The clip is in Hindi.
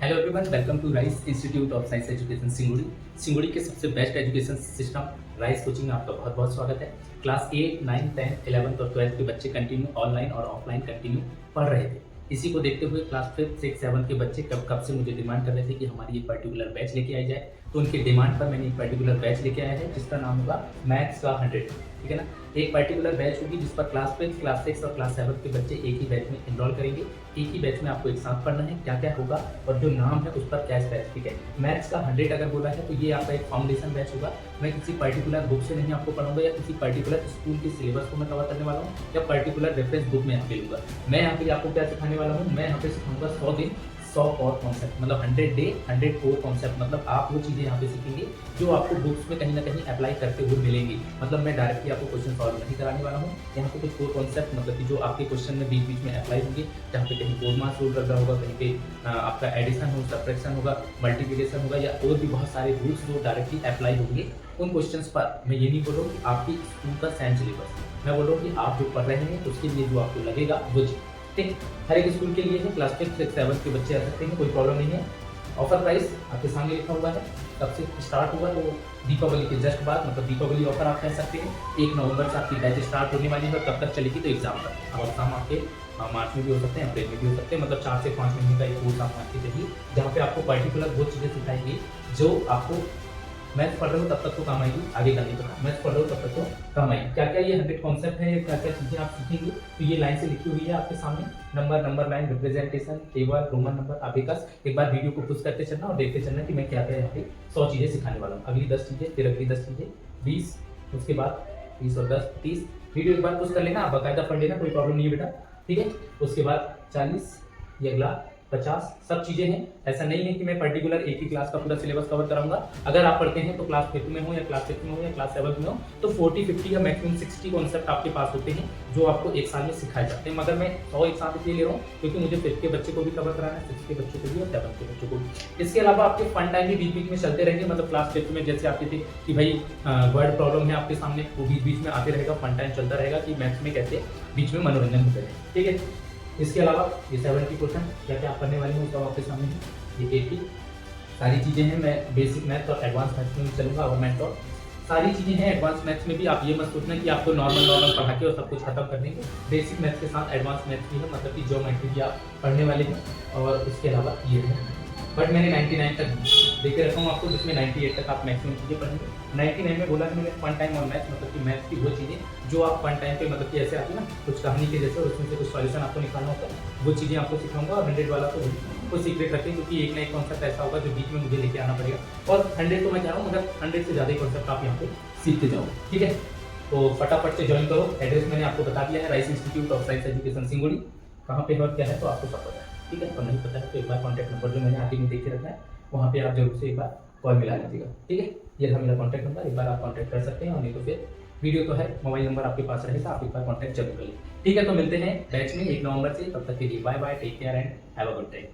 Hello everyone, welcome to Rice Institute of Science Education Singudi. Singudi के सबसे best education system Rice coaching में आपका बहुत बहुत स्वागत है। क्लास 8, 9, 10, 11 और 12 के बच्चे कंटिन्यू ऑनलाइन और ऑफलाइन कंटिन्यू पढ़ रहे थे। इसी को देखते हुए क्लास 5, 6, 7 के बच्चे कब से मुझे डिमांड कर रहे थे कि हमारी एक पर्टिकुलर बैच लेके आई जाए। तो उनके डिमांड पर मैंने एक पर्टिकुलर बैच लेके आया है जिसका नाम होगा मैथ्स का 100। ठीक है ना। एक पर्टिकुलर बैच होगी जिस पर क्लास 5, क्लास 6 और क्लास 7 के बच्चे एक ही बैच में एनरोल करेंगे। एक ही बैच में आपको एक साथ पढ़ना है, क्या क्या होगा और जो नाम है उस पर क्या स्पेसिफिक है। मैथ्स का 100 अगर बोला है तो ये आपका एक फाउंडेशन बैच होगा। मैं किसी पर्टिकुलर बुक से नहीं आपको पढ़ाऊंगा या किसी पर्टिकुलर स्कूल के सिलेबस को मैं कवर करने वाला हूँ या पर्टिकुलर रेफरेंस बुक में यहाँ पे लूँगा। मैं यहाँ पे आपको क्या सिखाने वाला हूँ, मैं यहाँ पे सिखाऊंगा 100 दिन 100 और कॉन्सेप्ट, मतलब 100 डे 100 कोर कॉन्सेप्ट। मतलब आप वो चीज़ें यहाँ पे सीखेंगे जो आपको बुक्स में कहीं ना कहीं अप्लाई करते हुए मिलेंगी। मतलब मैं डायरेक्टली आपको क्वेश्चन सॉल्व नहीं कराने वाला हूँ। यहाँ पे कुछ कोर कॉन्सेप्ट मतलब कि जो आपके क्वेश्चन में बीच बीच में अप्लाई होंगे, जहाँ पे कहीं कोड मास रूल रहा होगा, कहीं पे आपका एडिशन हो, सब्ट्रैक्शन होगा, मल्टीप्लिकेशन होगा या और भी बहुत सारे रूल्स जो डायरेक्टली अप्लाई होंगे उन क्वेश्चंस पर। मैं ये नहीं बोल रहा हूँ कि आपकी स्कूल का सेंस सिलेबस, मैं बोल रहा हूँ कि आप जो पढ़ रहे हैं उसके लिए जो आपको लगेगा वो चीज़। ठीक, हर एक स्कूल के लिए है। क्लास 5, 6, 7 के बच्चे आ सकते हैं, कोई प्रॉब्लम नहीं है। ऑफर प्राइस आपके सामने लिखा हुआ है। कब से स्टार्ट हुआ तो दीपावली के जस्ट बाद, मतलब दीपावली ऑफर आप कह सकते हैं। 1 नवंबर से आपकी बैच स्टार्ट होने वाली है और कब तक चलेगी तो एग्जाम तक। अब एग्जाम आपके मार्च में भी हो सकते हैं, अप्रैल में भी हो सकते हैं। मतलब 4 से 5 महीने का एक कोर्स आप मान के चलिए, जहाँ पे आपको पर्टिकुलर वो चीज़ें सिखाएंगी जो आपको मैथ्स पढ़ रहे हो तब तक तो काम आएगी, आगे का नहीं पता। मैथ्स पढ़ रहे हो तब तक तो काम आएगी। क्या क्या ये 100 कॉन्सेप्ट है, क्या क्या चीज़ें आप सीखेंगे, तो ये लाइन से लिखी हुई है आपके सामने। Number line, representation, table, Roman number. आप एक बार वीडियो को पुश करते चलना और देखते चलना कि मैं क्या क्या यहाँ पे 100 चीज़ें सिखाने वाला हूँ। अगली 10 चीज़ें, फिर अगली 10 चीज़ें, 20, उसके बाद 20 और 10, 30। वीडियो एक बार पुश कर लेना, आप बाकायदा पढ़ लेना, कोई प्रॉब्लम नहीं है बेटा। ठीक है। उसके बाद 40, ये अगला 50, सब चीज़ें हैं। ऐसा नहीं है कि मैं पर्टिकुलर एक ही क्लास का पूरा सिलेबस कवर कराऊंगा। अगर आप पढ़ते हैं तो क्लास 5 में हो या क्लास 6 में हो या क्लास 7 में हो तो 40, 50 या मैक्सिमम 60 कॉन्सेप्ट आपके पास होते हैं जो आपको एक साल में सिखाए जाते हैं। मगर मैं 100 एक साथ इसलिए ले रहा हूँ क्योंकि मुझे 5 के बच्चे को भी कवर कराना है, 6 के बच्चों को भी और 7 के बच्चों को भी। इसके अलावा आपके फन टाइम भी बीच बीच में चलते रहेंगे। मतलब क्लास 5 में जैसे आते थे कि भाई वर्ड प्रॉब्लम है आपके सामने, वो बीच बीच में आते रहेगा, फन टाइम चलता रहेगा कि मैथ्स में कैसे बीच में मनोरंजन होते रहे। ठीक है। इसके अलावा ये 70 क्वेश्चन क्या क्या आप करने वाले हैं उसका आपके सामने है। ये 80 सारी चीज़ें हैं। मैं बेसिक मैथ और एडवांस मैथ्स में भी चलूँगा और मैथ और सारी चीज़ें हैं। एडवांस मैथ्स में भी आप ये मत सोचना कि आपको नॉर्मल पढ़ा के और सब कुछ खत्म कर देंगे। बेसिक मैथ्स के साथ एडवांस मैथ्स भी है, मतलब कि ज्योमेट्री भी आप पढ़ने वाले हैं। और इसके अलावा ये है, बट मैंने 99 तक देखे रखा हूँ आपको, जिसमें 98 तक आप मैक्सिमम चीज़ें पढ़ेंगे। 99 में बोला मैंने फन टाइम और मैथ्स, मतलब कि मैथ्स की वो चीज़ें जो आप फन टाइम पे मतलब कि ऐसे आती है ना कुछ कहानी के जैसे, उसमें से कुछ सॉल्यूशन आपको निकालना होता है, वो चीज़ें आपको सिखाऊंगा। और 100 वाला तो वो सीक्रेट रखें क्योंकि एक ना एक कॉन्सेप्ट ऐसा होगा जो बीच में मुझे लेके आना पड़ेगा। और 100 तो मैं चाह रहा हूँ मगर 100 से ज़्यादा कॉन्सेप्ट आप यहाँ पे सीखते जाओ। ठीक है। तो फटाफट से ज्वाइन करो। एड्रेस मैंने आपको बता दिया है, Rice Institute of Science Education Singudi. कहाँ पे और क्या है तो आपको सब पता है। ठीक है। और नहीं पता है तो एक बार कॉन्टैक्ट नंबर जो मैंने आगे में देखे रखा है वहाँ पे आप जरूर से एक बार कॉल मिला लीजिएगा। ठीक है। ये था मेरा कॉन्टैक्ट नंबर, एक बार आप कॉन्टैक्ट कर सकते हैं और नहीं तो फिर वीडियो तो है, मोबाइल नंबर आपके पास रहेगा, आप एक बार कॉन्टैक्ट जरूर करिए। ठीक है। तो मिलते हैं बैच में 1 नवंबर से, तब तक के लिए bye bye, take care and have a good day.